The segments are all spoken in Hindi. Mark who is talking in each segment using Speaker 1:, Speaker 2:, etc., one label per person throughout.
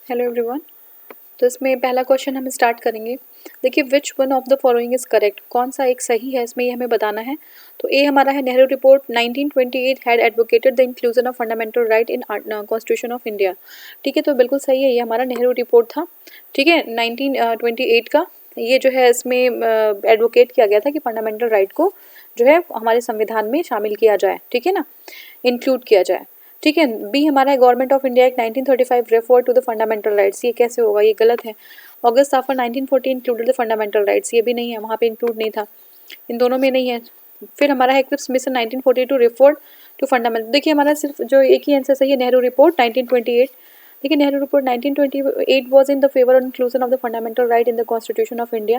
Speaker 1: Hello everyone. तो इसमें पहला क्वेश्चन हम स्टार्ट करेंगे। देखिए, विच one of the following is correct, कौन सा एक सही है, इसमें ये हमें बताना है। तो ए हमारा है, Nehru report 1928 had advocated the inclusion of fundamental right in constitution of India. ठीक है, तो बिल्कुल सही है, ये हमारा नेहरू रिपोर्ट था। ठीक है, 1928 का ये जो है इसमें एडवोकेट किया गया था कि फंडामेंटल राइट को जो है हमारे संविधान में शामिल किया जाए। ठीक है ना, इंक्लूड किया जाए। ठीक है, बी हमारा है, government of India act 1935 refer to the fundamental rights. ये कैसे होगा, ये गलत है। August offer 1940 included the fundamental rights, ये भी नहीं है, वहाँ पे इंक्लूड नहीं था, इन दोनों में नहीं है। फिर हमारा है, Cripps mission 1942 refer to fundamental. देखिए, हमारा सिर्फ जो एक ही आंसर सही है, नेहरू रिपोर्ट 1928। देखिए, Nehru report 1928 was in the favor of inclusion of the fundamental right in the constitution of India.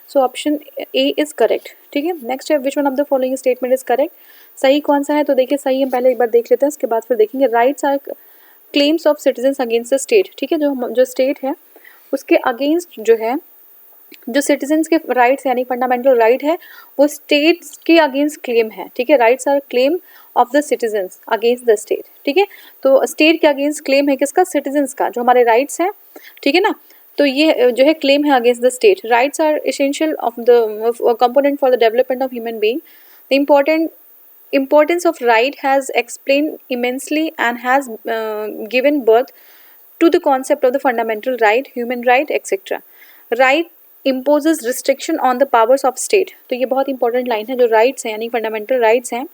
Speaker 1: So option A is correct. ठीक है, नेक्स्ट है, which one of the following statement is correct. सही कौन सा है, तो देखिए सही हम पहले एक बार देख लेते हैं, उसके बाद फिर देखेंगे। Rights are claims of citizens against the state. ठीक है, जो स्टेट है उसके अगेंस्ट जो है, जो सिटीजन्स के राइट्स यानी फंडामेंटल राइट है, वो स्टेट्स के अगेंस्ट क्लेम है। ठीक है, rights are claim of the citizens against the state. ठीक है, तो स्टेट के अगेंस्ट क्लेम है किसका, सिटीजन्स का, जो हमारे राइट्स हैं। ठीक है ना, तो ये जो है क्लेम है against the state. Rights are essential of the component for the development of human being. The importance of right has explained immensely and has given birth to the concept of the fundamental right, human right, etc. Right imposes restriction on the powers of state. तो ये बहुत इंपॉर्टेंट लाइन है। जो राइट्स हैं यानी फंडामेंटल राइट्स हैं,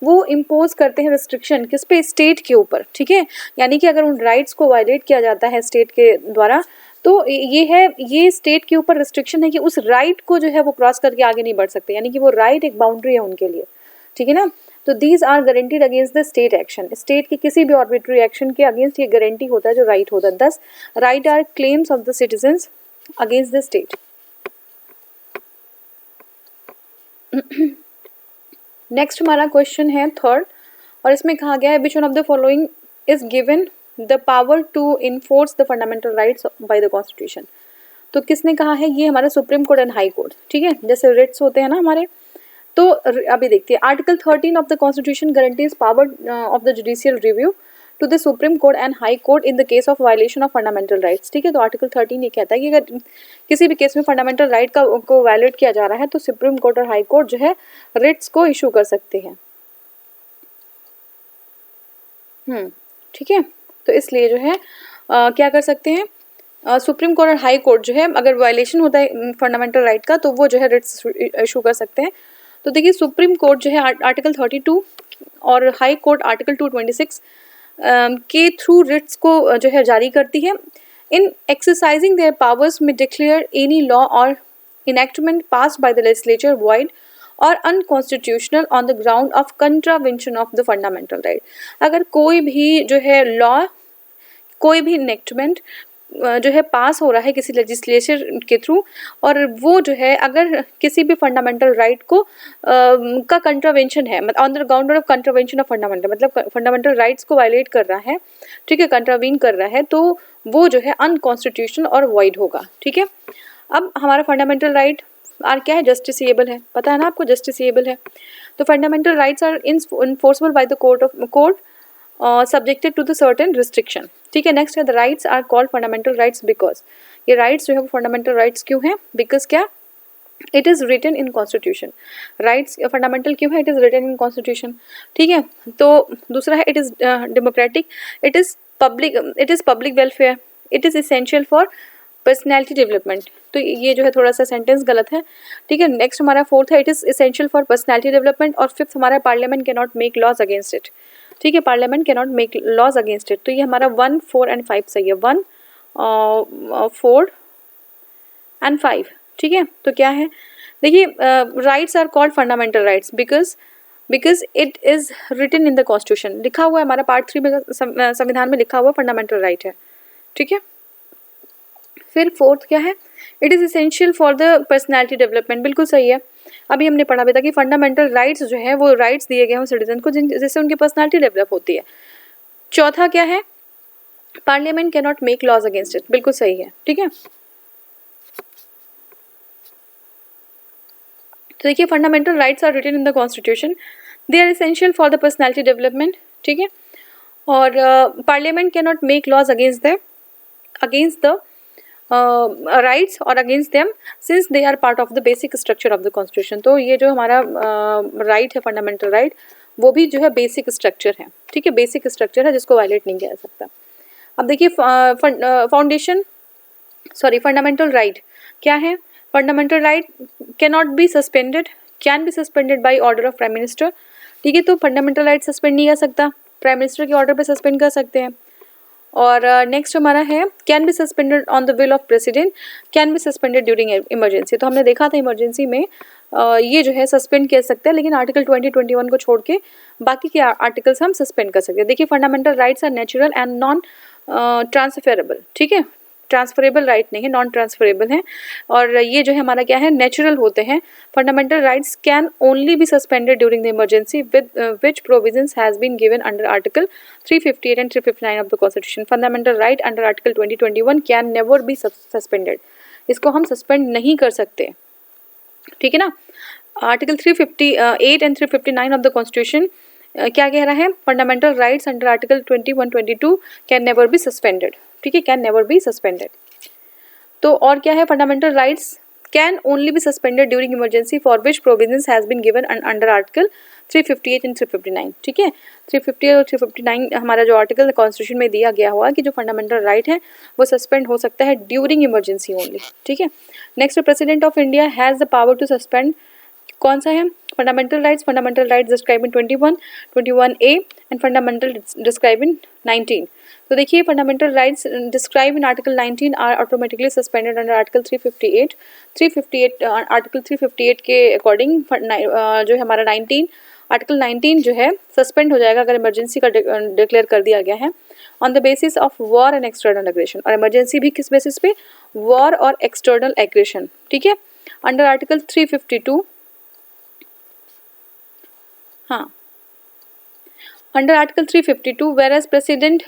Speaker 1: वो इम्पोज करते हैं रिस्ट्रिक्शन किस पे, स्टेट के ऊपर। ठीक है, यानी कि अगर उन राइट्स को वायलेट किया जाता है स्टेट के द्वारा, तो ये स्टेट के ऊपर रिस्ट्रिक्शन है कि उस राइट को जो है वो क्रॉस करके आगे नहीं बढ़ सकते, यानी कि वो राइट एक बाउंड्री है उनके लिए। ठीक है ना, तो these are guaranteed against the state action. State के किसी भी आर्बिट्री एक्शन के अगेंस्ट ये गारंटी होता है, जो राइट होता है। Thus right are claims of the citizens against the state. Next हमारा क्वेश्चन है थर्ड, और इसमें कहा गया है, which one of the following is given the power to enforce the fundamental rights by the constitution. तो किसने कहा है, ये हमारा supreme Court and High court. ठीक है, जैसे रिट्स होते हैं ना हमारे, तो अभी देखते हैं। Article 13 of the constitution guarantees power of the judicial review to the Supreme Court and High Court in the case of violation of fundamental rights. ठीक है, तो आर्टिकल 13 ये कहता है कि अगर किसी भी केस में फंडामेंटल राइट को वायलेट किया जा रहा है, तो सुप्रीम कोर्ट और हाई कोर्ट जो है रिट्स को इशू कर सकते हैं। ठीक है, तो इसलिए जो है क्या कर सकते हैं, सुप्रीम कोर्ट और हाई कोर्ट जो है, अगर वायलेशन होता है फंडामेंटल राइट का, तो वो जो है रिट्स इशू कर सकते हैं। तो देखिए, सुप्रीम कोर्ट जो है आर्टिकल 32 और हाई कोर्ट आर्टिकल 226 के थ्रू रिट्स को जो है जारी करती है। इन एक्सरसाइजिंग देयर पावर्स में डिक्लेयर एनी लॉ और enactment passed by the legislature void और unconstitutional on the ground of contravention of the fundamental right. अगर कोई भी जो है लॉ, कोई भी इनैक्टमेंट जो है पास हो रहा है किसी लेजिस्लेचर के थ्रू, और वो जो है अगर किसी भी फंडामेंटल राइट को का कंट्रावेंशन है, on the ground of contravention of fundamental, मतलब फंडामेंटल राइट्स को वायलेट कर रहा है, ठीक है, कंट्रावीन कर रहा है, तो वो जो है अनकॉन्स्टिट्यूशनल और वॉइड होगा। ठीक है, अब हमारा फंडामेंटल राइट आर क्या है, जस्टिसेबल है, पता है ना आपको, जस्टिसेबल है। तो fundamental rights are enforceable by the court subjected to the certain restriction। ठीक है, नेक्स्ट है, the rights are called fundamental rights because. ये राइट्स जो है वो फंडामेंटल राइट्स क्यों हैं, बिकॉज क्या, it is written in constitution. Rights fundamental क्यों है, it is written in constitution. ठीक है, तो दूसरा है, it is democratic, it is public welfare, it is essential for personality development. तो ये जो है थोड़ा सा सेंटेंस गलत है। ठीक है, नेक्स्ट हमारा फोर्थ है, it is essential for personality development, और फिफ्थ हमारा, Parliament can not make laws against it. ठीक है, parliament can not make laws against it. तो ये हमारा 1, 4 एंड 5 सही है, 1, 4 एंड 5। ठीक है, तो क्या है, देखिए, rights are called fundamental rights because it is written in the constitution. लिखा हुआ है हमारा पार्ट 3 में, संविधान में लिखा हुआ फंडामेंटल राइट है। ठीक है, फिर फोर्थ क्या है, it is essential for the personality development. बिल्कुल सही है, अभी हमने पढ़ा भी था कि फंडामेंटल राइट्स जो है वो राइट्स दिए गए हैं सिटीजन को जिससे उनकी पर्सनैलिटी डेवलप होती है। चौथा क्या है, parliament can not make laws against it. बिल्कुल सही है। ठीक है, तो देखिए, fundamental rights are written in the constitution, they are essential for the personality development. ठीक है, और parliament can not make laws against the against the rights और against them since they are part of the basic structure of the constitution. तो ये जो हमारा राइट है, फंडामेंटल राइट, वो भी जो है बेसिक स्ट्रक्चर है, ठीक है, बेसिक स्ट्रक्चर है जिसको वायलेट नहीं किया जा सकता। अब देखिए फंडामेंटल राइट क्या है? Fundamental right can not be suspended, can be suspended by order of prime minister, ठीक है। तो फंडामेंटल राइट सस्पेंड नहीं कर सकता, प्राइम मिनिस्टर के ऑर्डर पे सस्पेंड कर सकते हैं। और नेक्स्ट हमारा है can be suspended on the will of president, can be suspended during emergency. तो हमने देखा था इमरजेंसी में ये जो है सस्पेंड कर सकते हैं, लेकिन आर्टिकल 2021 को छोड़ के बाकी के आर्टिकल्स हम सस्पेंड कर सकते हैं। देखिए fundamental rights are natural and non transferable, ठीक है, ट्रांसफरेबल राइट नहीं है, नॉन ट्रांसफरेबल है। और ये जो है हमारा क्या है, नेचुरल होते हैं। Fundamental rights can only be suspended during the emergency with which provisions has been given under article 358 and 359 of the constitution. Fundamental right under article 2021 can never be suspended, इसको हम सस्पेंड नहीं कर सकते, ठीक है ना। Article 358 and 359 of the constitution क्या कह रहा है? Fundamental rights under article 21, 22 can never be suspended, ठीक है, कैन नेवर बी सस्पेंडेड। तो और क्या है? Fundamental rights can only be suspended during emergency for which provisions has been given under article 358 and 359, ठीक है। 358 और 359 हमारा जो आर्टिकल कॉन्स्टिट्यूशन में दिया गया हुआ कि जो फंडामेंटल राइट है वो सस्पेंड हो सकता है ड्यूरिंग इमरजेंसी ओनली, ठीक है। Next, president of India has the power to suspend, कौन सा है? Fundamental rights describe in 21, 21A and fundamental describe in 19। तो देखिए fundamental rights describe in article 19 are automatically suspended under article 358। 358 article 358 के अकॉर्डिंग जो है हमारा 19 आर्टिकल 19 जो है सस्पेंड हो जाएगा अगर इमरजेंसी का डिक्लेयर कर दिया गया है on the basis of war and external aggression. और इमरजेंसी भी किस बेसिस पे? वॉर और एक्सटर्नल एग्रेशन, ठीक है। अंडर आर्टिकल 352, हाँ, under article 352 where as president,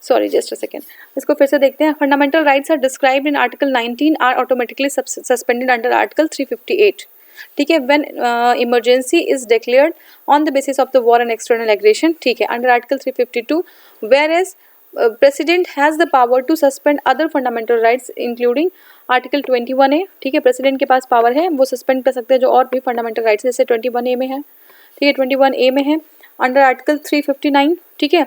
Speaker 1: sorry just a second, इसको फिर से देखते हैं। Fundamental rights are described in article 19 are automatically suspended under article 358, ठीक है, when emergency is declared on the basis of the war and external aggression, ठीक है। Under article 352 where as president has the power to suspend other fundamental rights including article 21A, ठीक है, प्रेसिडेंट के पास पावर है, वो सस्पेंड कर सकते हैं जो और भी फंडामेंटल राइट्स जैसे 21A में है, ठीक है, 21A में है। अंडर आर्टिकल 359, ठीक है,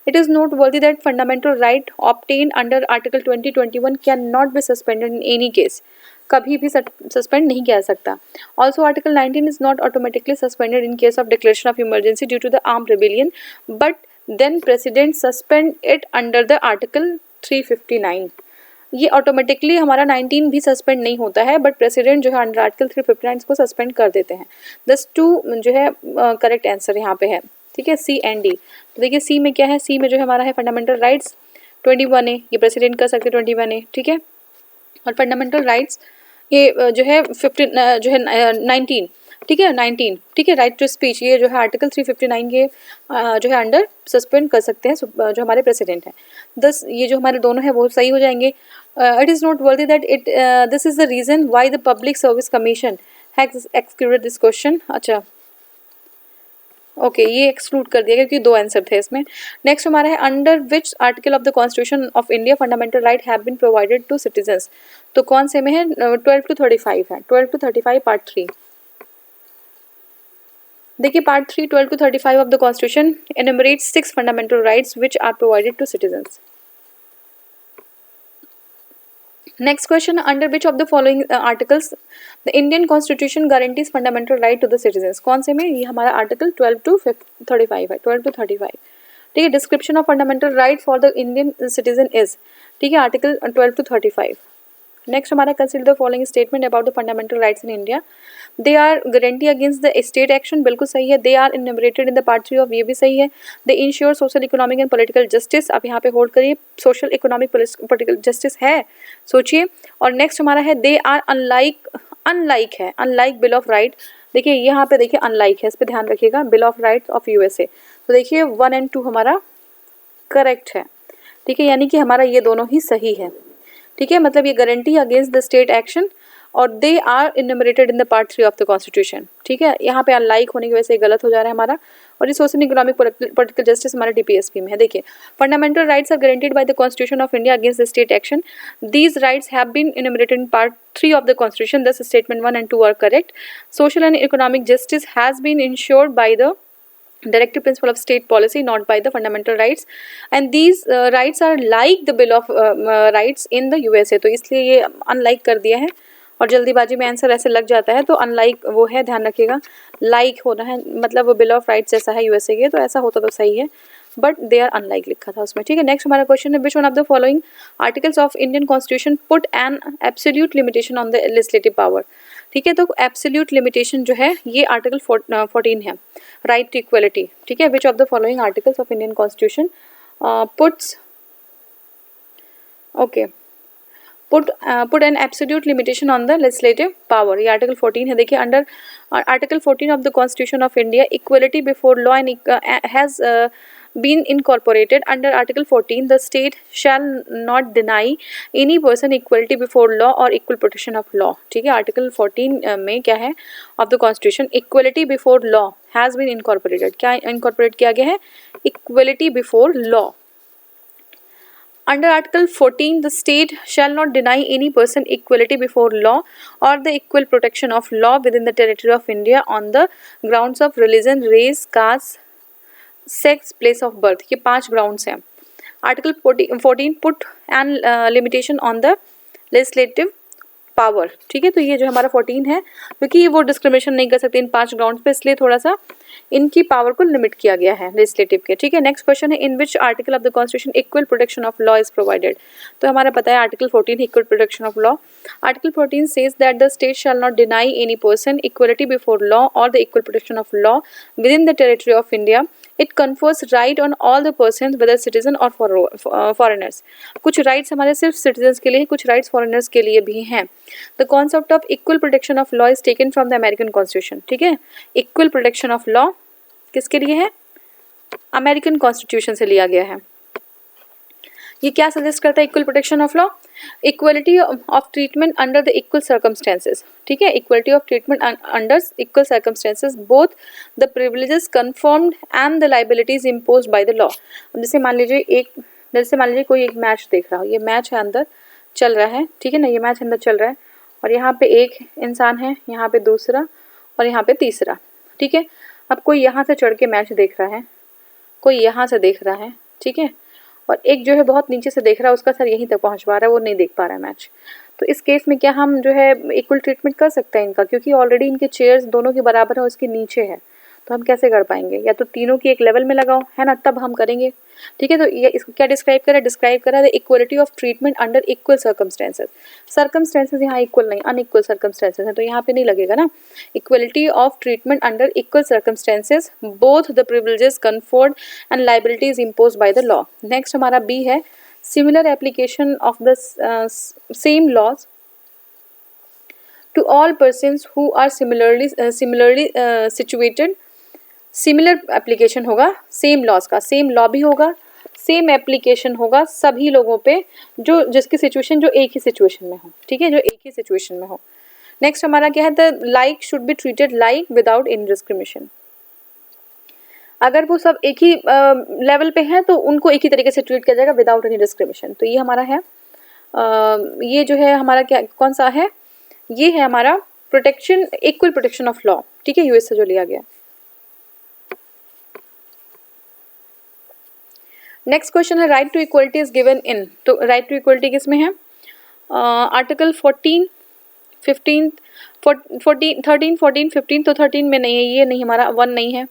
Speaker 1: it is not worthy that fundamental right obtain under article 2021 can not be suspended in any case, कभी भी सस्पेंड नहीं किया जा सकता। Also article 19 is not automatically suspended in case of declaration of emergency due to the arm rebellion, but then president suspend it under the article 359। ये ऑटोमेटिकली हमारा 19 भी सस्पेंड नहीं होता है, बट प्रेसिडेंट जो है अंडर आर्टिकल 359 को सस्पेंड कर देते हैं। दस 2 जो है करेक्ट आंसर यहाँ पे है, ठीक है, C एंड D। तो देखिए C में क्या है? C में जो है हमारा है फंडामेंटल राइट्स 21A, ये प्रेसिडेंट कर सकते 21A, ठीक है। और फंडामेंटल राइट्स ये जो है 15 जो है 19, ठीक है, 19, ठीक है, राइट टू स्पीच, ये जो है आर्टिकल 359 के जो है अंडर सस्पेंड कर सकते हैं जो हमारे प्रेसिडेंट हैं। दस ये जो हमारे दोनों हैं वो सही हो जाएंगे। It is not worthy that it this is the reason why the public service commission has excluded this question. अच्छा ओके, ये एक्सक्लूड कर दिया गया क्योंकि 2 आंसर थे इसमें। नेक्स्ट हमारा है under which article of the constitution of India fundamental right have been provided to citizens. तो कौन से में है? 12 to 35 है, 12 to 35 पार्ट 3। देखिए part 3 12 to 35 of the constitution enumerates 6 fundamental rights which are provided to citizens. Next question, under which of the following articles the Indian constitution guarantees fundamental right to the citizens. कौन से में? ये हमारा आर्टिकल 12 to 35 है, 12 to 35, ठीक है। Description of fundamental right for the Indian citizen is, ठीक है, आर्टिकल 12 to 35। नेक्स्ट हमारा consider the following statement about the fundamental rights in India. They are guarantee against the state action, बिल्कुल सही है। They are enumerated in the part 3 of, ये भी सही है। They ensure social economic and political justice, आप यहाँ पे होल्ड करिए, सोशल इकोनॉमिक पॉलिटिकल जस्टिस है, सोचिए। और नेक्स्ट हमारा है दे आर अनलाइक है, अनलाइक बिल ऑफ राइट। देखिए यहाँ पे देखिए अनलाइक है, इस पर ध्यान रखिएगा, bill of rights of USA। तो देखिए 1 and 2 हमारा करेक्ट है, ठीक है, यानी कि हमारा ये दोनों ही सही है, ठीक है। मतलब ये guarantee against the state action और they are enumerated in the part 3 of the constitution. ठीक है, यहाँ पे अनलाइक होने की वजह से गलत हो जा रहा है हमारा। और ये सोशल इकोनॉमिक पॉलिटिकल जस्टिस हमारे DPSP में है। देखिए, fundamental rights are guaranteed by the constitution of India against the state action. These rights have been enumerated in part 3 of the constitution, thus statement 1 and 2 are correct. Social and economic justice has been ensured by the directive principle of state policy, not by the fundamental rights, and these rights are like the bill of rights in the USA। तो इसलिए ये अनलाइक कर दिया है, और जल्दीबाजी में आंसर ऐसे लग जाता है तो अनलाइक वो है, ध्यान रखिएगा, लाइक होना है मतलब वो बिल ऑफ राइट्स जैसा है USA के, तो ऐसा होता तो सही है, बट दे आर अनलाइक लिखा था उसमें। ठीक है, नेक्स्ट हमारा क्वेश्चन है, which one of the following articles of Indian constitution put an absolute limitation on the legislative power. ठीक है, तो एब्सोल्यूट लिमिटेशन जो है ये आर्टिकल 14 है, राइट टू इक्वलिटी। ठीक है, which of the following articles of Indian constitution puts okay put an absolute limitation on the legislative power। ये आर्टिकल 14 है। देखिए, under article 14 of the constitution of India equality before law and has been incorporated under article 14 the state shall not deny any person equality before law or equal protection of law। ठीक है, आर्टिकल 14 में क्या है of the constitution, equality before law has been incorporated. क्या इनकॉर्पोरेट किया गया है? Equality before law. Under Article 14, the state shall not deny any person equality before law or the equal protection of law within the territory of India on the grounds of religion, race, caste, sex, place of birth। ये 5 grounds हैं। Article 14 put an limitation on the legislative power। ठीक है, तो ये जो हमारा 14 है, क्योंकि वो डिस्क्रिमिनेशन नहीं कर सकते इन 5 ग्राउंड्स पे, इसलिए थोड़ा सा इनकी पावर को लिमिट किया गया है लेजिस्लेटिव के। ठीक है, नेक्स्ट क्वेश्चन है, in which article of the constitution equal protection of law is provided. तो हमारा पता है article 14 equal protection of law. Article 14 says that the state shall not deny any person equality before law और the equal protection of law within the territory of India. It confers right on all the person whether citizen और फॉरेनर्स। कुछ राइट्स हमारे सिर्फ सिटीजन्स के लिए, कुछ राइट्स फॉरेनर्स के लिए भी हैं। The concept of equal protection of law is taken from the American constitution. ठीक है, इक्वल प्रोटेक्शन ऑफ लॉ किसके लिए है? अमेरिकन कॉन्स्टिट्यूशन से लिया गया है। ये क्या सजेस्ट करता है equal protection of law? Equality of treatment under the equal circumstances. ठीक है, equality of treatment under equal circumstances both the privileges confirmed and the liabilities imposed by the law. जैसे मान लीजिए कोई एक मैच देख रहा हो, ये मैच है अंदर चल रहा है, ठीक है ना, ये मैच अंदर चल रहा है, और यहाँ पे एक इंसान है, यहाँ पे दूसरा, और यहाँ पे तीसरा। ठीक है, अब कोई यहाँ से चढ़ के मैच देख रहा है, कोई यहाँ से देख रहा है, ठीक है, और एक जो है बहुत नीचे से देख रहा है, उसका सर यहीं तक पहुँच पा रहा है, वो नहीं देख पा रहा है मैच। तो इस केस में क्या हम जो है इक्वल ट्रीटमेंट कर सकते हैं इनका? क्योंकि ऑलरेडी इनके चेयर्स दोनों के बराबर है और इसके नीचे है, तो हम कैसे कर पाएंगे? या तो तीनों की एक लेवल में लगाओ, है ना, तब हम करेंगे। ठीक है, तो ये इसको क्या डिस्क्राइब करा है the equality of treatment under equal circumstances. Circumstances यहाँ इक्वल नहीं, अनइक्वल सर्कमस्टेंसेस है, तो यहाँ पे नहीं लगेगा ना। Equality of treatment under equal circumstances both the privileges conferred and liabilities imposed by the law. Next हमारा बी है, similar application of the same laws to all persons who are similarly situated। Similar application होगा सेम लॉज का, सेम लॉ भी होगा, सेम एप्लीकेशन होगा सभी लोगों पे जो जिसकी सिचुएशन जो एक ही सिचुएशन में हो। ठीक है, जो एक ही सिचुएशन में हो। नेक्स्ट हमारा क्या है, the like should be treated like without any discrimination. अगर वो सब एक ही लेवल पे हैं तो उनको एक ही तरीके से ट्रीट किया जाएगा विदाउट एनी डिस्क्रिमिनेशन। तो ये हमारा है ये जो है हमारा क्या कौन सा है, ये है हमारा protection, equal protection of law. ठीक है, यूएस से जो लिया गया। नेक्स्ट क्वेश्चन है, right to equality is given in. तो राइट टू इक्वलिटी किस में है? आर्टिकल 14, 15, 14, 13, 14, 15। तो 13 में नहीं है, ये नहीं, हमारा 1 नहीं है।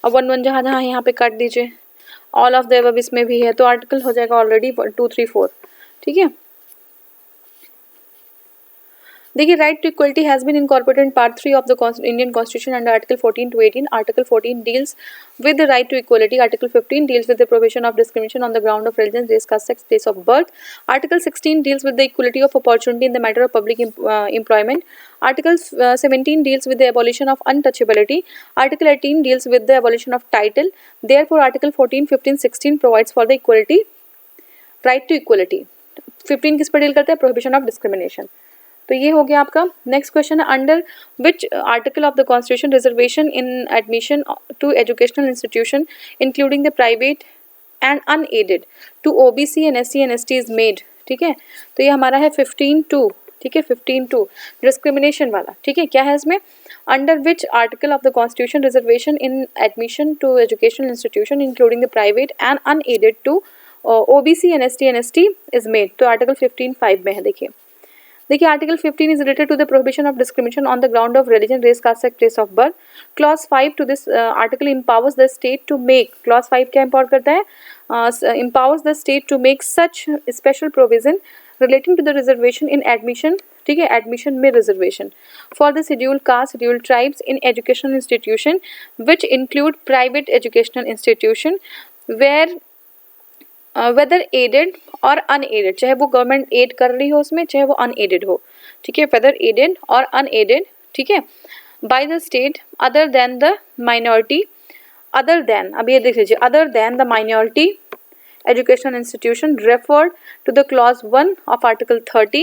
Speaker 1: अब 1 जहाँ जहाँ यहाँ पे काट दीजिए, ऑल ऑफ द अबव इसमें भी है, तो आर्टिकल हो जाएगा ऑलरेडी 2, 3, 4। ठीक है, देखिए, right to equality has been incorporated in part 3 of the Indian constitution under article 14 to 18। Article 14 deals with the right to equality. Article 15 deals with the provision of discrimination on the ground of religion, race, caste, sex, place of birth. Article 16 deals with the equality of opportunity in the matter of public employment. Article 17 deals with the abolition of untouchability. Article 18 deals with the abolition of title. Therefore, Article 14, 15, 16 provides for the equality, right to equality. 15 किस पर डील करता है? Prohibition of discrimination. तो ये हो गया आपका। नेक्स्ट क्वेश्चन है, under which article of the constitution reservation in admission to educational institution including the private and unaided to OBC and SC and ST is made. ठीक है, तो ये हमारा है 15(2). ठीक है, 15(2) डिस्क्रिमिनेशन वाला। ठीक है, क्या है इसमें, under which article of the constitution reservation in admission to educational institution including the private and unaided to OBC and ST is made. तो आर्टिकल 15(5) में है। देखिए article 15 is related to the prohibition of discrimination on the ground of religion, race, caste, sex, place of birth. Clause 5 to this article empowers the state to make, clause 5 क्या एम्पावर करता है, empowers the state to make such special provision relating to the reservation in admission. ठीक है, एडमिशन में reservation for the scheduled caste, scheduled tribes in educational institution which include private educational institution where whether aided और अनएडेड, चाहे वो गवर्नमेंट एड कर रही हो उसमें, चाहे वो अनएडेड हो। ठीक है, वेदर एडेड और अनएडेड। ठीक है, bye the state other than the minority, other than, अब ये देख लीजिए, other than the minority educational institution referred to the clause 1 of article 30.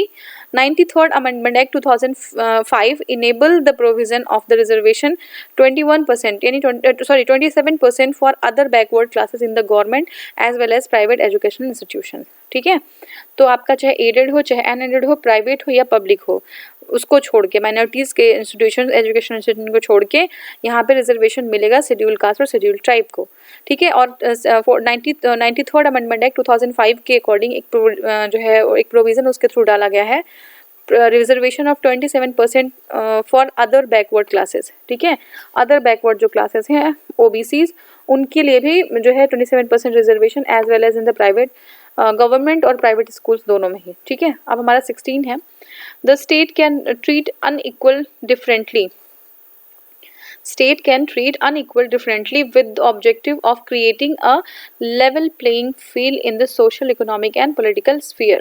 Speaker 1: 93rd amendment act 2005 enable the provision of the reservation 21% 27% for other backward classes in the government as well as private educational institution. ठीक है, तो आपका चाहे एडेड हो, चाहे अनएडेड हो, प्राइवेट हो या पब्लिक हो, उसको छोड़ के, माइनॉरिटीज़ के इंस्टीट्यूशन, एजुकेशन इंस्टीट्यूशन को छोड़ के यहाँ पे रिजर्वेशन मिलेगा शेड्यूल कास्ट और शेड्यूल ट्राइब को। ठीक है, और 93rd अमेंडमेंट एक्ट 2005 के अकॉर्डिंग एक जो है एक प्रोविज़न उसके थ्रू डाला गया है, reservation of 27% for other backward classes. ठीक है, अदर बैकवर्ड जो क्लासेस हैं ओबीसीज, उनके लिए भी जो है 27% reservation as well as in the private government और प्राइवेट स्कूल्स दोनों में ही। ठीक है, अब हमारा 16 है, the state can treat unequal differently, state can treat unequal differently with the objective of creating a level playing field in the social, economic and political sphere.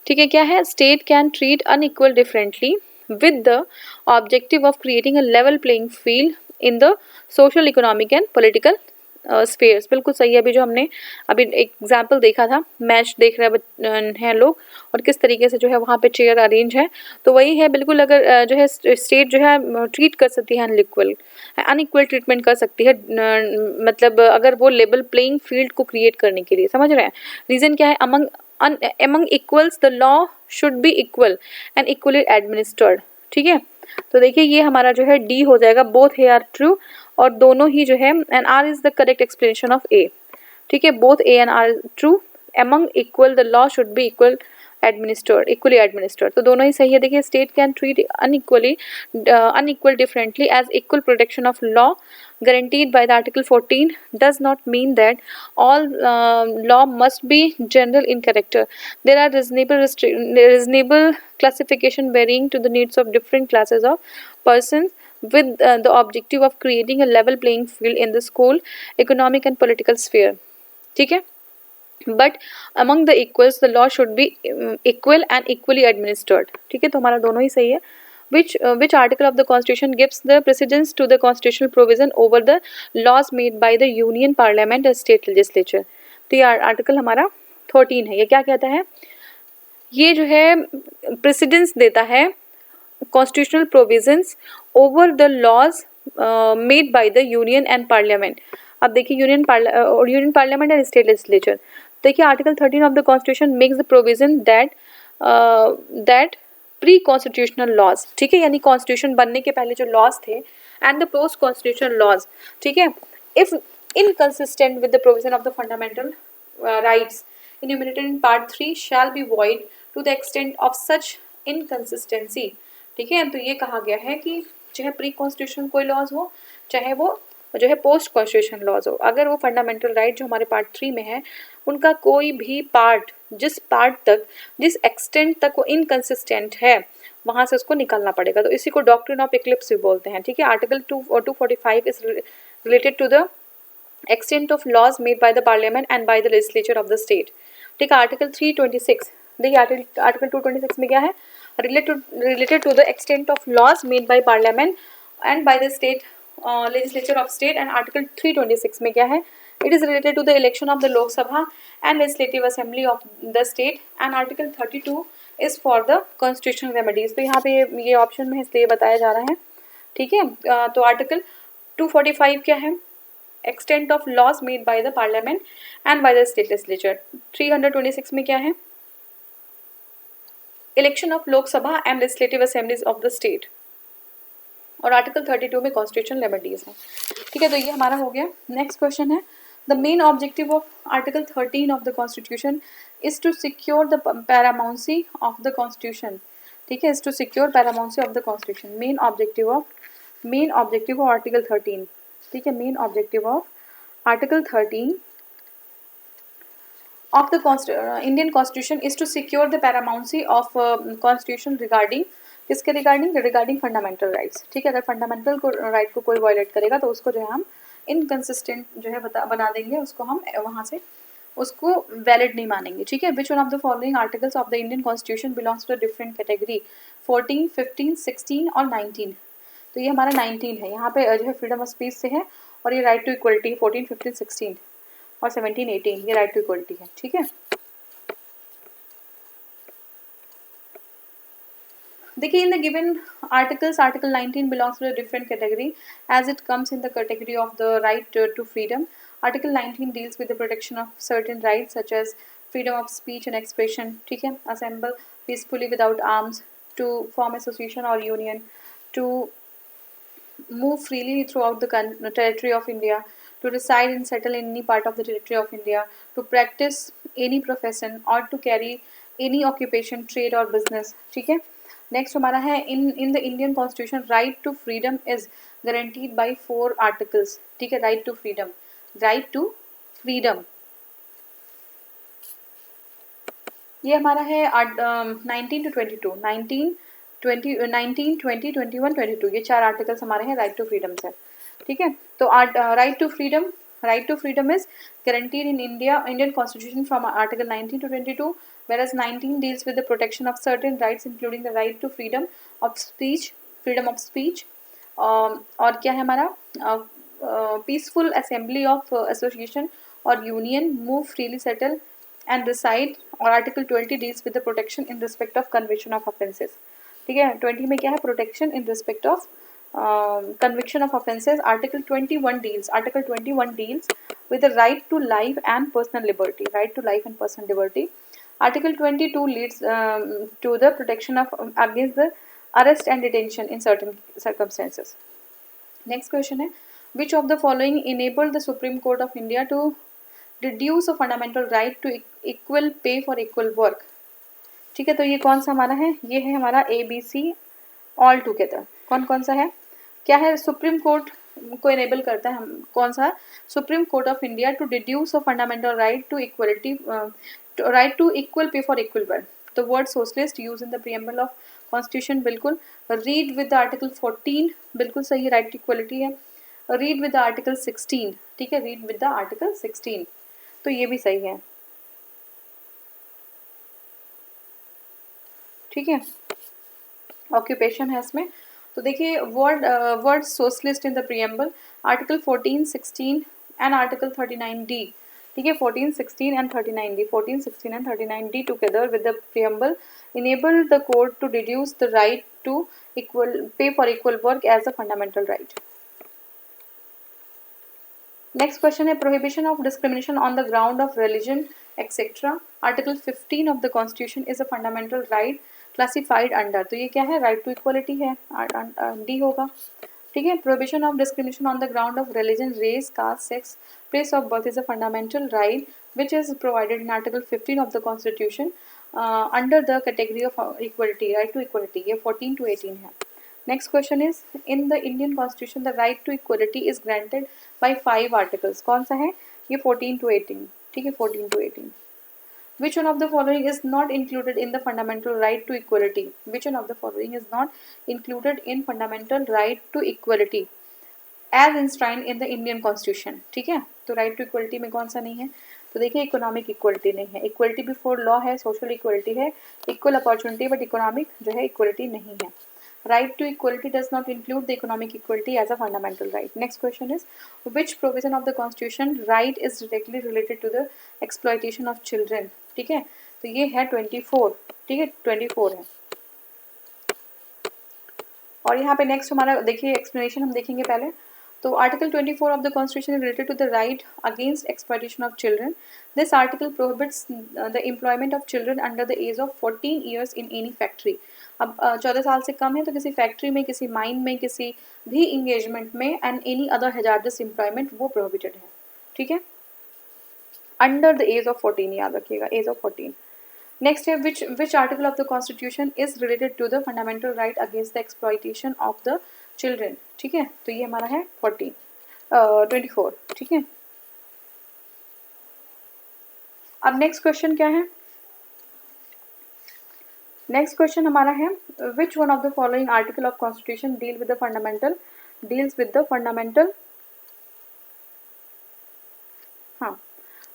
Speaker 1: ठीक है, क्या है, state can treat unequal differently with the objective of creating a level playing field in the social, economic and political spheres. बिल्कुल सही है। अभी जो हमने अभी एग्जाम्पल देखा था, मैच देख रहे हैं लोग और किस तरीके से जो है वहाँ पे चेयर अरेंज है, तो वही है बिल्कुल। अगर जो है स्टेट जो है ट्रीट कर सकती है अनइक्वल ट्रीटमेंट कर सकती है, मतलब अगर वो लेवल प्लेइंग फील्ड को क्रिएट करने के लिए, समझ रहे हैं। रीज़न क्या है, among equals the law should be equal and equally administered। ठीक है, तो देखिए ये हमारा जो है डी हो जाएगा, बोथ हे आर ट्रू, और दोनों ही जो है, and R is the correct explanation of A. ठीक है, both A and R true, among equal the law should be equally administered, तो दोनों ही सही है। देखिए state can treat unequal differently as equal protection of law guaranteed by the article 14 does not mean that all law must be general in character. There are reasonable classification varying to the needs of different classes of persons with the objective of creating a level playing field in the school, economic and political sphere. ठीक है, but among the equals the law should be equal and equally administered. ठीक है, तो हमारा दोनों ही सही है। Which article of the Constitution gives the precedence to the constitutional provision over the laws made by the Union Parliament and State Legislature? तो ये आर्टिकल हमारा 13 है। ये क्या कहता है, ये जो है प्रेसिडेंस देता है constitutional provisions over the laws made by the union and parliament. अब देखिए union parliament and state legislature, देखिए article 13 of the constitution makes the provision that pre constitutional laws. ठीक है, यानी कॉन्स्टिट्यूशन बनने के पहले जो लॉज थे and the post constitutional laws, ठीक है, if inconsistent with the provision of the fundamental rights enumerated in part 3 shall be void to the extent of such inconsistency। ठीक है, तो ये कहा गया है कि चाहे प्री कॉन्स्टिट्यूशन कोई लॉज हो, चाहे वो जो है पोस्ट कॉन्स्टिट्यूशन लॉज हो, अगर वो फंडामेंटल राइट जो हमारे पार्ट 3 में है उनका कोई भी पार्ट, जिस एक्सटेंट तक वो इनकंसिस्टेंट है वहाँ से उसको निकालना पड़ेगा। तो इसी को डॉक्ट्रिन ऑफ इक्लिप्स भी बोलते हैं। ठीक है, article 245 is related to the extent of laws made by the parliament and by the legislature of the state। ठीक है, आर्टिकल 326, देखिए आर्टिकल 226 में क्या है, related to the extent of laws made by parliament and by the state legislature of state, and article 326 में क्या है, It is related to the election of the Lok Sabha and Legislative Assembly of the state, and Article 32 is for the constitutional remedies. तो यहाँ पे ये ऑप्शन में इसलिए बताया जा रहा है, ठीक है। तो आर्टिकल 245 क्या है? Extent of laws made by the parliament and by the state legislature. 326 में क्या है? Election of Lok Sabha and legislative assemblies of the state, और आर्टिकल 32 में कॉन्स्टिट्यूशनल रेमेडीज है, ठीक है। तो ये हमारा हो गया। नेक्स्ट क्वेश्चन है, the main objective of article 13 of the constitution is to secure the paramountcy of the constitution, ठीक है, is to secure paramountcy of the constitution. Main objective of article 13, ठीक है, main objective of article 13 of the Indian Constitution is to secure the paramountcy of Constitution regarding, किसके रिगार्डिंग फंडामेंटल राइट्स, ठीक है। अगर फंडामेंटल को राइट को कोई वायलेट करेगा तो उसको जो है हम इनकंसिस्टेंट जो है बना देंगे, उसको हम वहाँ से उसको वैलिड नहीं मानेंगे, ठीक है। Which one of the following articles of the Indian constitution belongs to different category? 14, 15, 16 और 19। तो ये हमारा 19 है। यहाँ पे जो है फ्रीडम ऑफ स्पीच से है, और ये राइट टू इक्वलिटी 14, 15, 16 और 17, 18 ये राइट टू इक्वलिटी है, ठीक है। देखिए, in the given articles, article 19 belongs to a different category as it comes in the category of the right to freedom. Article 19 deals with the protection of certain rights such as freedom of speech and expression, ठीक है, assemble peacefully without arms, to form association और union, to move freely throughout the territory of India, to reside and settle in any part of the territory of India, to practice any profession or to carry any occupation, trade or business, ठीक है। नेक्स्ट हमारा है in the Indian constitution right to freedom is guaranteed by 4 articles, ठीक है। राइट टू फ्रीडम ये हमारा है 19 to 22, 19, 20, 21, 22 ये 4 आर्टिकल्स हमारे हैं राइट टू फ्रीडम से, ठीक है। तो right to freedom is guaranteed in Indian constitution from article 19 to 22, whereas 19 deals with the protection of certain rights including the right to freedom of speech, और क्या है हमारा peaceful assembly of association और union, move freely, settle and reside, और article 20 deals with the protection in respect of conviction of offences, ठीक है। 20 में क्या है? Protection in respect of conviction of offences. Article 21 deals with the right to life and personal liberty. Article 22 leads to the protection of against the arrest and detention in certain circumstances. Next question है, which of the following enabled the Supreme Court of India to reduce a fundamental right to equal pay for equal work, ठीक है। तो ये कौन सा हमारा है? ये है हमारा ABC ऑल टुगेदर। कौन सा है? क्या है? सुप्रीम कोर्ट को इनेबल करता है हम, कौन सा? Supreme court of India to deduce a fundamental right to equality, right to equal pay for equal work. The word socialist use in the preamble of constitution, बिल्कुल। रीड विद द आर्टिकल 14, बिल्कुल सही, राइट टू इक्वलिटी है। रीड विद द आर्टिकल 16, ठीक है, रीड विद द आर्टिकल 16, तो ये भी सही है, ठीक है। ऑक्यूपेशन है इसमें, तो देखिए word socialist in the preamble, article 14, 16 and article 39D, ठीक है। 14, 16 and 39D, 14, 16 and 39D together with the preamble enable the court to deduce the right to pay for equal work as a fundamental right. Next question है, prohibition of discrimination on the ground of religion etc. Article 15 of the Constitution is a fundamental right classified under, तो ये क्या है? राइट टू इक्वलिटी है, D होगा, ठीक है। Prohibition of discrimination on the ground of religion, race, caste, sex, place of birth is a fundamental right which is provided in article 15 of the constitution under the category of equality, right to equality, ये 14 to 18 है। Next question is, in the Indian constitution the right to equality is granted by 5 articles, कौन सा है? ये 14 to 18, ठीक है, 14 to 18। Which one of the following is not included in the fundamental right to equality? Which one of the following is not included in fundamental right to equality as enshrined in the Indian Constitution? ठीक है, तो right to equality में कौन सा नहीं है? तो देखिए, इकोनॉमिक इक्वलिटी नहीं है, इक्वलिटी बिफोर लॉ है, सोशल इक्वलिटी है, इक्वल अपॉर्चुनिटी, बट इकोनॉमिक जो है इक्वलिटी नहीं है। Right to equality does not include the economic equality as a fundamental right. Next question is, which provision of the constitution right is directly related to the exploitation of children? ठीक है, तो ये है 24, ठीक है 24 है। और यहाँ पे नेक्स्ट हमारा देखिए एक्सप्लेनेशन हम देखेंगे पहले। तो article 24 of the constitution is related to the right against exploitation of children. This article prohibits the employment of children under the age of 14 years in any factory. अब 14 साल से कम है तो किसी फैक्ट्री में, किसी माइन में, किसी भी इंगेजमेंट में and any other hazards employment वो प्रोहिबिटेड है, ठीक है, अंडर द एज ऑफ 14, याद रखिएगा एज ऑफ 14। नेक्स्ट है which article of the constitution is related to the fundamental right against the exploitation of the children, ठीक है, तो ये हमारा है 24, ठीक है। अब नेक्स्ट क्वेश्चन क्या है? नेक्स्ट क्वेश्चन हमारा है which one of the following article of constitution deals with the fundamental हाँ,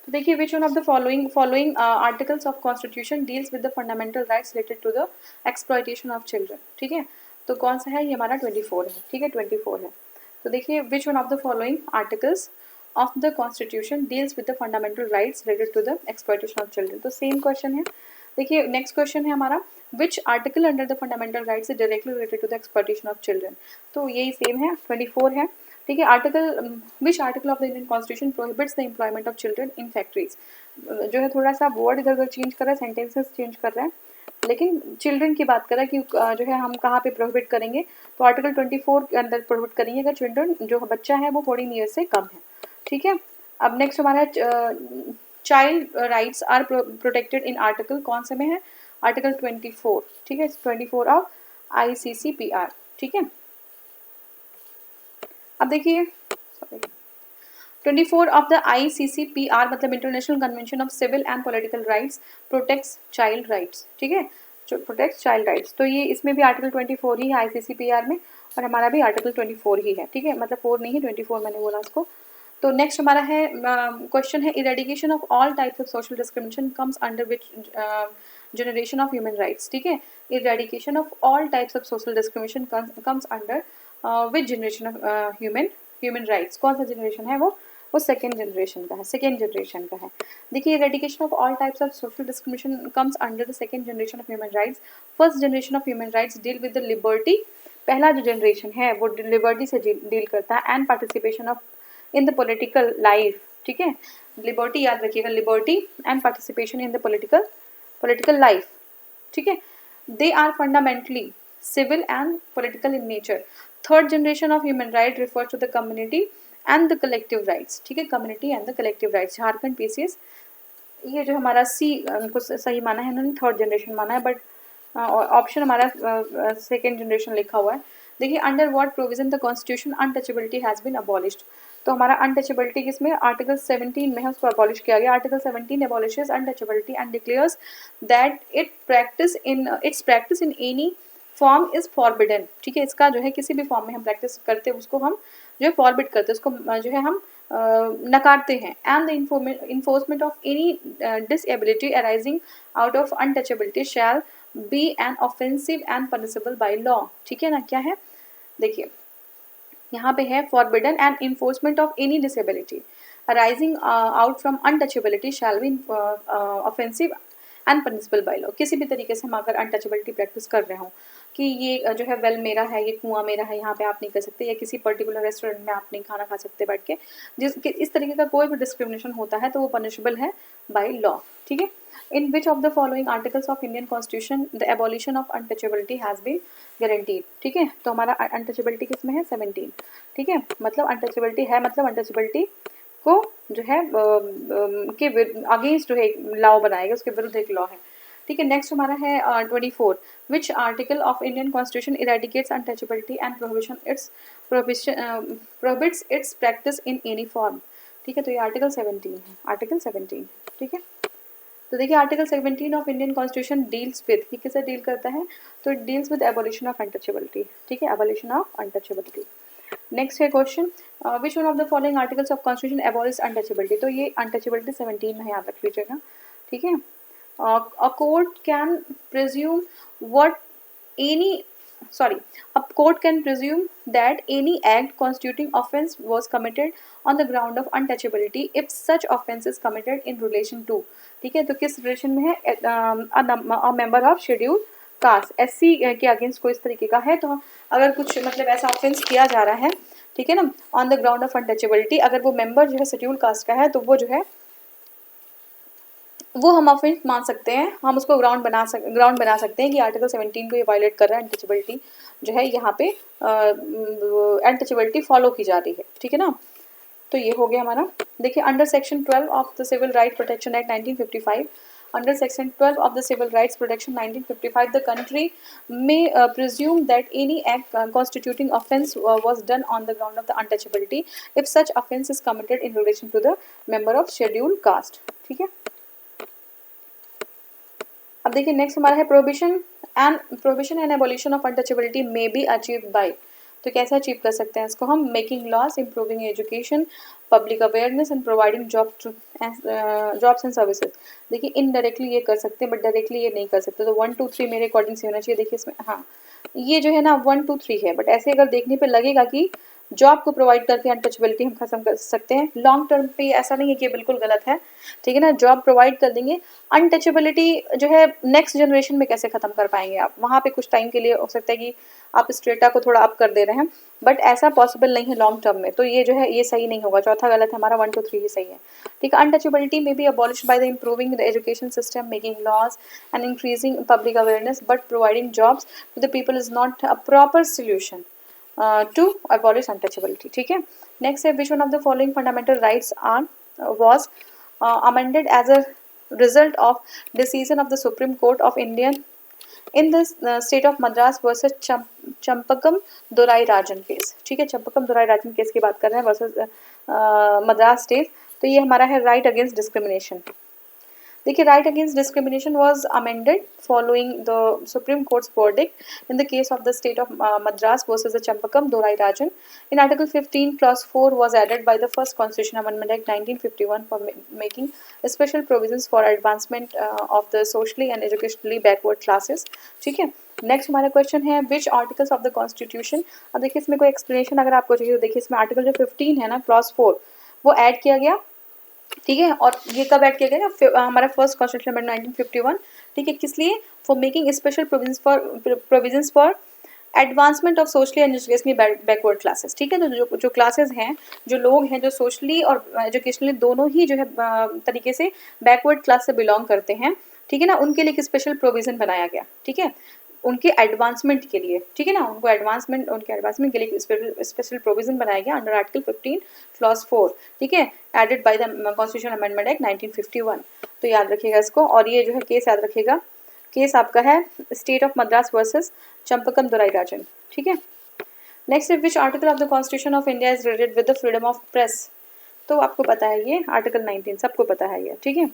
Speaker 1: तो देखिए which one of the following articles of constitution deals with the fundamental rights related to the exploitation of children, ठीक है, तो कौन सा है? ये हमारा 24 है, ठीक है 24 है। तो देखिए which one of the following articles of the constitution deals with the fundamental rights related to the exploitation of children, तो सेम क्वेश्चन है। देखिए नेक्स्ट क्वेश्चन है हमारा which article under the fundamental rights is directly related to the exploitation of children, तो यही सेम है 24 है, ठीक है। Which article of the Indian constitution prohibits the employment of children in factories, जो है थोड़ा सा वर्ड इधर उधर चेंज कर रहा है, सेंटेंसेस चेंज कर रहा है, लेकिन चिल्ड्रन की बात कर रहा है कि जो है हम कहाँ पे प्रोहिबिट करेंगे, तो आर्टिकल 24 के अंदर प्रोहिबिट करेंगे अगर चिल्ड्रन जो बच्चा है वो 14 ईयर से कम है, ठीक है। अब नेक्स्ट हमारा child rights are protected in article, कौन से में है? आर्टिकल 24, ठीक है 24 ऑफ ICCPR, ठीक है। अब देखिए 24 ऑफ द ICCPR मतलब international convention of civil and political rights protects child rights, ठीक है, जो प्रोटेक्ट्स चाइल्ड राइट्स, तो ये इसमें भी आर्टिकल 24 ही है ICCPR में, और हमारा भी आर्टिकल 24 ही है, ठीक है, मतलब 4 नहीं है 24 मैंने बोला उसको। तो नेक्स्ट हमारा है क्वेश्चन है eradication of all types of social discrimination comes under which generation of human rights, ठीक है, eradication of all types of social discrimination comes under which generation of human rights, कौन सा जनरेशन है वो सेकेंड जनरेशन का है, देखिए eradication of all types of social discrimination comes under the second generation of human rights. First generation of human rights deal with the liberty, पहला जो जनरेशन है वो लिबर्टी से डील करता है, and participation of in the political life, ठीक है, लिबर्टी याद रखिएगा, liberty and participation in the political life, ठीक है, they are fundamentally civil and political in nature. Third generation of human right refers to the community and the collective rights, ठीक है, community and the collective rights। Jharkhand PCS ये जो हमारा C उनको सही माना है इन्होंने, थर्ड जनरेशन माना है, बट ऑप्शन हमारा सेकेंड जनरेशन लिखा हुआ है। देखिए under what provision the constitution untouchability has been abolished, तो हमारा अनटचेबिलिटी किसमें? आर्टिकल 17 में है, उसको अबॉलिश किया गया। Article 17 अबॉलिशेस untouchability and declares that it's practice in any form is forbidden, ठीक है, इसका जो है किसी भी फॉर्म में हम प्रैक्टिस करते हैं उसको हम जो है फॉरबिड करते हैं, उसको जो है हम नकारते हैं। And the enforcement of any disability arising out of untouchability shall be an offensive and punishable bye law, ठीक है ना, क्या है देखिए यहाँ पे है forbidden and enforcement of any disability arising out from untouchability shall be offensive and punishable by law. किसी भी तरीके से हम अगर अनटचेबिलिटी प्रैक्टिस कर रहे हों कि ये जो है वेल मेरा है, ये कुआं मेरा है, यहाँ पे आप नहीं कर सकते, या किसी पर्टिकुलर रेस्टोरेंट में आप नहीं खाना खा सकते बैठ के, इस तरीके का कोई भी डिस्क्रिमिनेशन होता है तो वो पनिशेबल है बाय लॉ, ठीक है। In which of the following articles of Indian constitution the abolition of untouchability has been guaranteed, ठीक है, तो हमारा अनटचेबिलिटी किस में है? 17, ठीक है, मतलब अनटचेबिलिटी है, मतलब अनटचेबिलिटी को जो है के अगेंस्ट जो है लॉ बनाएगा, उसके विरुद्ध एक लॉ है, ठीक है। नेक्स्ट हमारा है 24 which article of Indian constitution eradicates untouchability and prohibits its practice in any form, ठीक है, तो ये आर्टिकल 17 है, आर्टिकल 17, ठीक है। तो देखिए article 17 of Indian constitution deals with, ये किसे डील करता है? तो it deals with abolition of untouchability, ठीक है, एबॉलिशन ऑफ अनटचेबिलिटी। नेक्स्ट है question which one of the following articles of constitution abolish untouchability, तो ये अनटचेबिलिटी 17 में याद रख लीजिएगा, ठीक है। A court can presume what any sorry, a court can presume that any act constituting offense was committed on the ground of untouchability if such offense is committed in relation to, ठीक है, तो किस रिलेशन में है, a member of scheduled caste, SC के अगेंस्ट कोई इस तरीके का है, तो अगर कुछ मतलब ऐसा ऑफेंस किया जा रहा है, ठीक है ना, on the ground of untouchability, अगर वो मेंबर जो है शेड्यूल कास्ट का है तो वो जो है वो हम ऑफेंस मान सकते हैं, हम उसको ग्राउंड बना सकते हैं कि आर्टिकल 17 को ये वायलेट कर रहा है, अनटचेबिलिटी जो है यहाँ पे अनटचेबिलिटी फॉलो की जा रही है, ठीक है ना। तो ये हो गया हमारा। देखिए under section 12 of the civil right protection act 1955, under section 12 of the civil rights protection 1955, the country may presume that any act constituting offense was done on the ground of the untouchability if such offense is committed in relation to the member of scheduled caste, ठीक है। अब देखिए नेक्स्ट हमारा है prohibition and abolition of untouchability may be achieved by, तो कैसे अचीव कर सकते हैं इसको हम, making loss, improving education, public awareness and providing jobs and services. देखिए इनडायरेक्टली ये कर सकते हैं बट डायरेक्टली ये नहीं कर सकते, तो 1 2 3 मेरे अकॉर्डिंग से होना चाहिए। देखिए इसमें हाँ ये जो है ना 1 2 3 है, बट ऐसे अगर देखने पे लगेगा कि जॉब को प्रोवाइड करके अनटचेबिलिटी हम खत्म कर सकते हैं, लॉन्ग टर्म पे ऐसा नहीं है कि ये बिल्कुल गलत है, ठीक है ना, जॉब प्रोवाइड कर देंगे, अनटचेबिलिटी जो है नेक्स्ट जनरेशन में कैसे खत्म कर पाएंगे आप, वहाँ पे कुछ टाइम के लिए हो सकता है कि आप स्ट्रेटा को थोड़ा अप कर दे रहे हैं, बट ऐसा पॉसिबल नहीं है लॉन्ग टर्म में, तो ये जो है ये सही नहीं होगा, चौथा गलत है हमारा, 1 2 3 ही सही है, ठीक है। अनटचेबिलिटी में be abolished by the improving the education system, making laws and increasing public awareness, but providing jobs to the people is not a proper solution to abolish untouchability, ठीक है। नेक्स्ट है which one of the following fundamental rights are was amended as a result of decision of the Supreme Court of India in the state of Madras versus Champakam Dorai Rajan case, ठीक है, चंपकम दोराई राजन केस की बात कर रहे हैं वर्सेस मद्रास स्टेट, तो ये हमारा है राइट अगेंस्ट डिस्क्रिमिनेशन। देखिए right against discrimination was amended following the supreme courts verdict in the case of the state of Madras versus the Champakam Dorai Rajan. In article 15 clause 4 was added by the first constitution amendment act 1951 for making special provisions for advancement of the socially and educationally backward classes, ठीक है। नेक्स्ट हमारा क्वेश्चन है विच आर्टिकल्स ऑफ द कॉन्स्टिट्यूशन, अब देखिए इसमें कोई एक्सप्लेनेशन अगर आपको चाहिए तो देखिए इसमें आर्टिकल जो 15 है ना क्लॉज 4 वो ऐड किया गया, ठीक है, और ये कब ऐड किया गया ना हमारा फर्स्ट कॉन्स्टिट्यूशन अमेंडमेंट 1951, ठीक है, किस लिए, for making special provisions for advancement of socially and educationally backward classes, ठीक है, तो जो क्लासेस हैं, जो लोग हैं जो सोशली और एजुकेशनली दोनों ही जो है तरीके से बैकवर्ड क्लास से बिलोंग करते हैं, ठीक है ना, उनके लिए एक स्पेशल प्रोविजन बनाया गया, ठीक है, उनके एडवांसमेंट के लिए, ठीक है ना, उनके एडवांसमेंट के लिए स्पेशल प्रोविजन बनाया गया अंडर आर्टिकल 15 क्लॉज 4, ठीक है, added by the constitution amendment act 1951, तो याद रखिएगा इसको। और ये जो है केस याद रखिएगा, केस आपका है state of Madras versus Champakam Dorai Rajan, ठीक है। नेक्स्ट है which article of the constitution of India is related with the freedom of press, तो आपको पता है ये आर्टिकल 19 सबको पता है ये, ठीक है।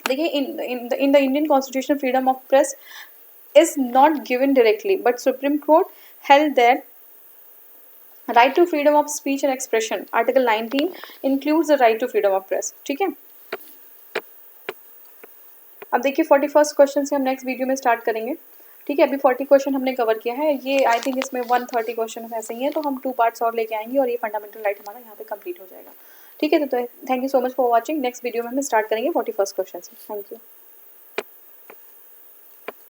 Speaker 1: देखिए in the Indian constitution freedom of press is not given directly but supreme court held that right to freedom of speech and expression, article 19 includes the right to freedom of press, ठीक है। अब देखिए 41st क्वेश्चन से हम नेक्स्ट वीडियो में स्टार्ट करेंगे, ठीक है, अभी 40 क्वेश्चन हमने कवर किया है, ये आई थिंक इसमें 130 क्वेश्चन ऐसे ही है, तो हम 2 पार्ट्स और लेके आएंगे और ये फंडामेंटल राइट हमारा यहाँ पे कंप्लीट हो जाएगा, ठीक है। तो thank you so much for watching, next video में हम स्टार्ट करेंगे 41st क्वेश्चन से, थैंक यू।